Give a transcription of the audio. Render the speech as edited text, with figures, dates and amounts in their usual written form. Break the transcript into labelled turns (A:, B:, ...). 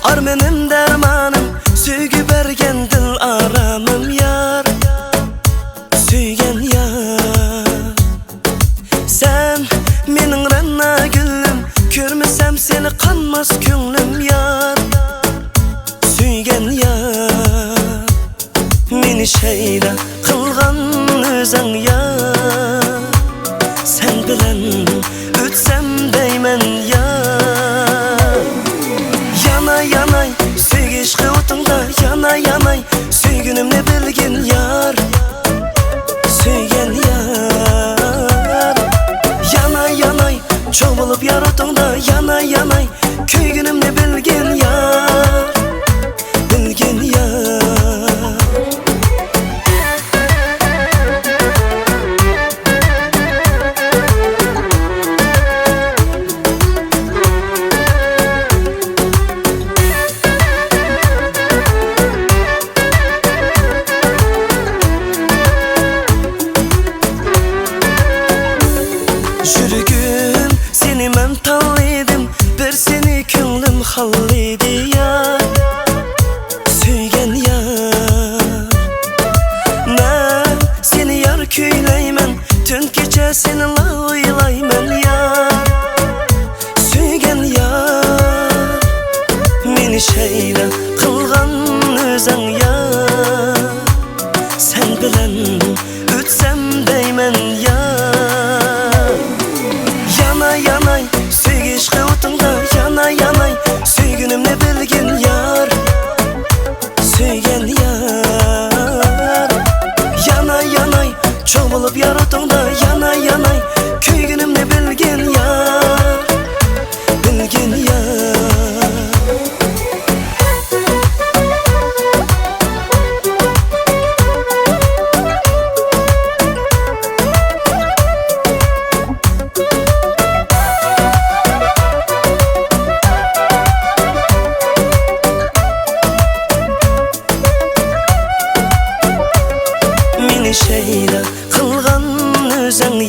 A: Ar menim dermanım, süygü bergen dil aramım yar. Suygen yar. Sen mening ranna gülüm, körmesem seni kanmas könglim yar. Suygen yar. Meni şeyda kılgan özüň yar. Sen bilen ötsem deymen yar. Yana yanay, süygi işqi otunda yana yanay, süygünümni bilgin yar. Suygen yar. Yana yanay, çoğ bolup yar otunda yana yanay, köygünümni bilgin yar. Bilgin yar. Jürgüm seni men tanlydım, bir seni könglim hallydy yar. Suygen yar. Men seni yar küyleymen, tün keche seni oýlayman yar. Suygen yar. Meni şeýle kılgan özüň yar. Sen bilen ötsem deymen yar. Yana yanay, süygi işqi otunda yana yanay, süygünümni bilgin yar. Suygen yar. Yana yanay, çoğ bolup yar otunda yana yanay, köygünümni bilgin yar. Bilgin yar. Meni şeýle kılgan özüň